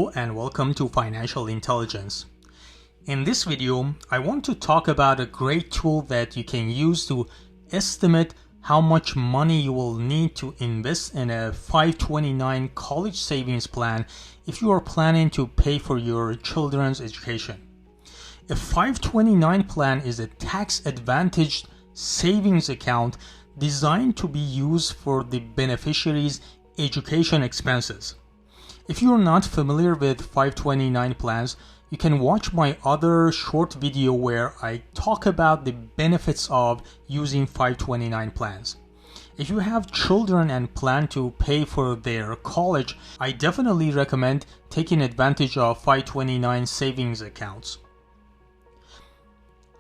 Hello and welcome to Financial Intelligence. In this video, I want to talk about a great tool that you can use to estimate how much money you will need to invest in a 529 college savings plan if you are planning to pay for your children's education. A 529 plan is a tax-advantaged savings account designed to be used for the beneficiary's education expenses. If you are not familiar with 529 plans, you can watch my other short video where I talk about the benefits of using 529 plans. If you have children and plan to pay for their college, I definitely recommend taking advantage of 529 savings accounts.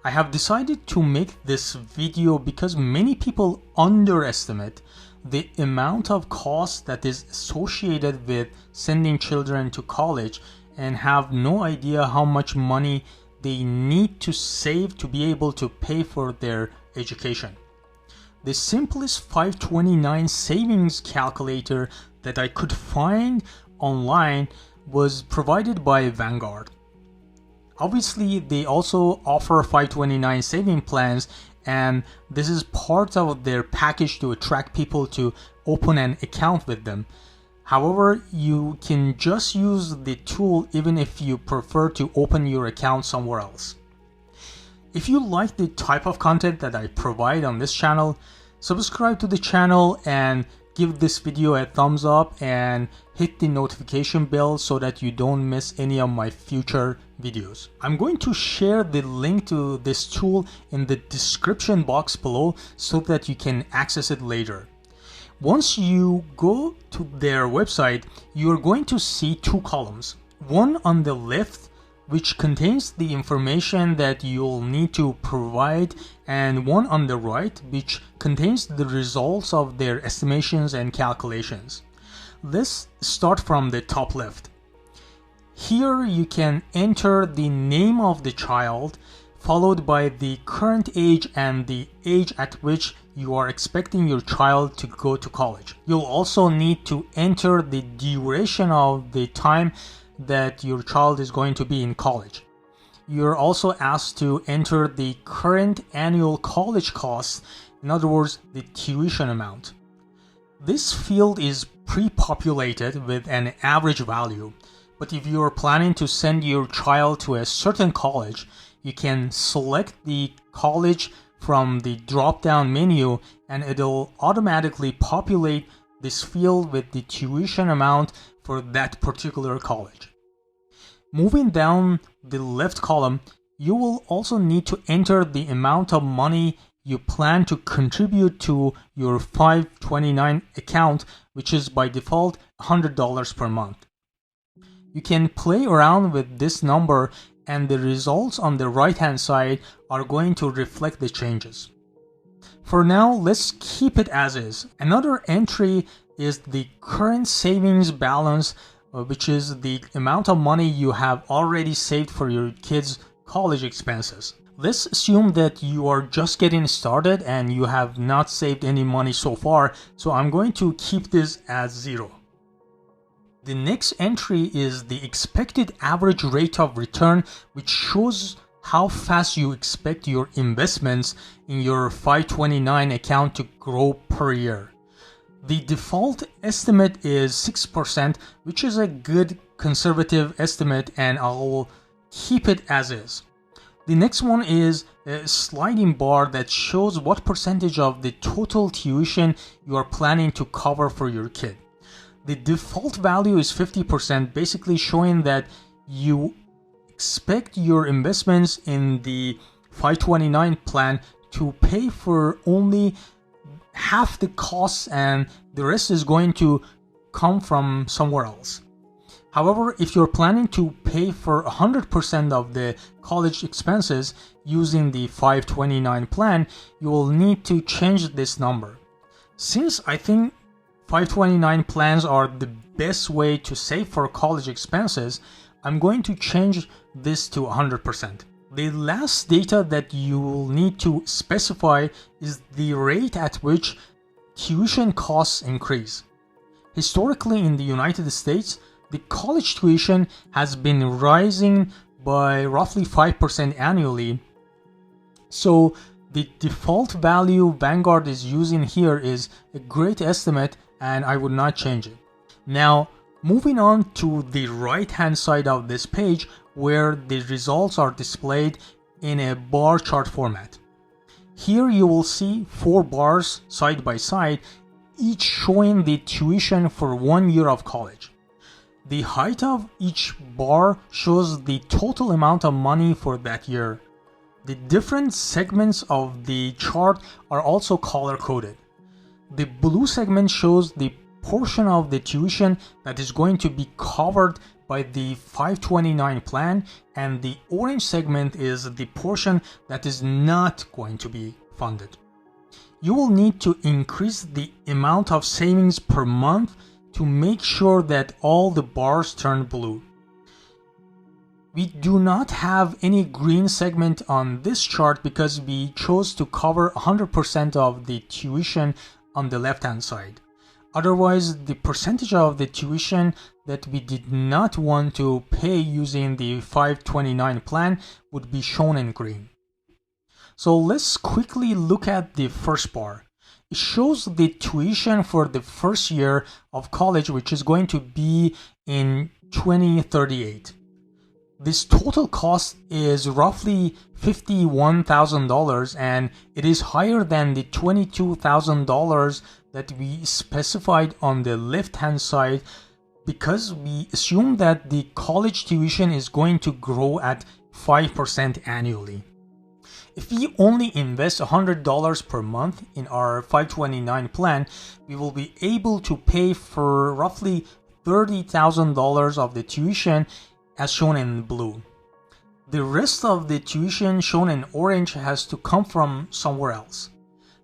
I have decided to make this video because many people underestimate the amount of cost that is associated with sending children to college and have no idea how much money they need to save to be able to pay for their education. The simplest 529 savings calculator that I could find online was provided by Vanguard. Obviously, they also offer 529 saving plans, and this is part of their package to attract people to open an account with them. However, you can just use the tool even if you prefer to open your account somewhere else. If you like the type of content that I provide on this channel, subscribe to the channel and give this video a thumbs up and hit the notification bell so that you don't miss any of my future videos. I'm going to share the link to this tool in the description box below so that you can access it later. Once you go to their website, you're going to see two columns. One on the left, which contains the information that you'll need to provide, and one on the right, which contains the results of their estimations and calculations. Let's start from the top left. Here you can enter the name of the child, followed by the current age and the age at which you are expecting your child to go to college. You'll also need to enter the duration of the time that your child is going to be in college. You're also asked to enter the current annual college costs, in other words, the tuition amount. This field is pre-populated with an average value, but if you are planning to send your child to a certain college, you can select the college from the drop-down menu and it'll automatically populate this field with the tuition amount for that particular college. Moving down the left column, you will also need to enter the amount of money you plan to contribute to your 529 account, which is by default $100 per month. You can play around with this number and the results on the right hand side are going to reflect the changes. For now, let's keep it as is. Another entry is the current savings balance, which is the amount of money you have already saved for your kids' college expenses. Let's assume that you are just getting started and you have not saved any money so far, so I'm going to keep this as 0. The next entry is the expected average rate of return, which shows how fast you expect your investments in your 529 account to grow per year. The default estimate is 6%, which is a good conservative estimate, and I'll keep it as is. The next one is a sliding bar that shows what percentage of the total tuition you are planning to cover for your kid. The default value is 50%, basically showing that you expect your investments in the 529 plan to pay for only half the costs and the rest is going to come from somewhere else. However, if you're planning to pay for 100% of the college expenses using the 529 plan, you will need to change this number. Since I think 529 plans are the best way to save for college expenses, I'm going to change this to 100%. The last data that you will need to specify is the rate at which tuition costs increase. Historically in the United States, the college tuition has been rising by roughly 5% annually. So the default value Vanguard is using here is a great estimate, and I would not change it. Now, moving on to the right hand side of this page, where the results are displayed in a bar chart format. Here you will see 4 bars side by side, each showing the tuition for 1 year of college. The height of each bar shows the total amount of money for that year. The different segments of the chart are also color coded. The blue segment shows the portion of the tuition that is going to be covered by the 529 plan, and the orange segment is the portion that is not going to be funded. You will need to increase the amount of savings per month to make sure that all the bars turn blue. We do not have any green segment on this chart because we chose to cover 100% of the tuition on the left hand side. Otherwise, the percentage of the tuition that we did not want to pay using the 529 plan would be shown in green. So let's quickly look at the first bar. It shows the tuition for the first year of college, which is going to be in 2038. This total cost is roughly $51,000, and it is higher than the $22,000 that we specified on the left hand side because we assume that the college tuition is going to grow at 5% annually. If we only invest $100 per month in our 529 plan, we will be able to pay for roughly $30,000 of the tuition as shown in blue. The rest of the tuition shown in orange has to come from somewhere else.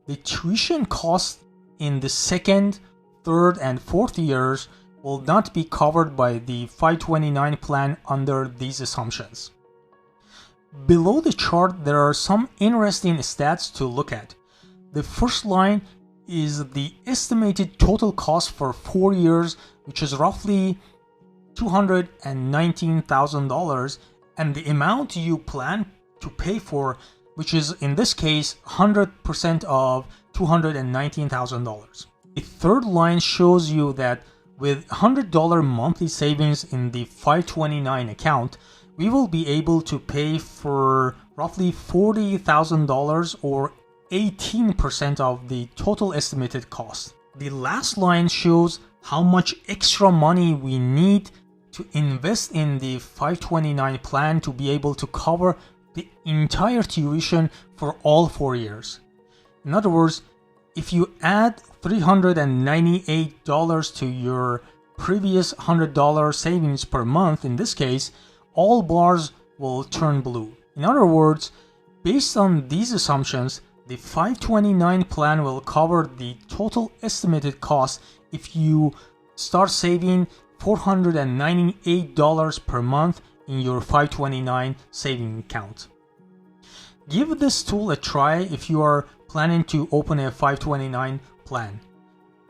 The tuition cost in the second, third, and fourth years will not be covered by the 529 plan under these assumptions. Below the chart, there are some interesting stats to look at. The first line is the estimated total cost for 4 years, which is roughly $219,000, and the amount you plan to pay for, which is in this case 100% of $219,000. The third line shows you that with $100 monthly savings in the 529 account, we will be able to pay for roughly $40,000 or 18% of the total estimated cost. The last line shows how much extra money we need to invest in the 529 plan to be able to cover the entire tuition for all 4 years. In other words, if you add $398 to your previous $100 savings per month, in this case, all bars will turn blue. In other words, based on these assumptions, the 529 plan will cover the total estimated cost if you start saving $498 per month in your 529 saving account. Give this tool a try if you are planning to open a 529 plan.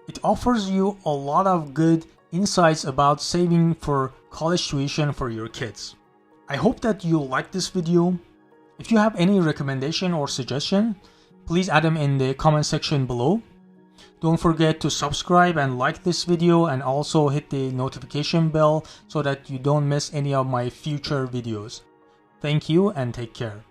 It offers you a lot of good insights about saving for college tuition for your kids. I hope that you liked this video. If you have any recommendation or suggestion, please add them in the comment section below. Don't forget to subscribe and like this video, and also hit the notification bell so that you don't miss any of my future videos. Thank you and take care.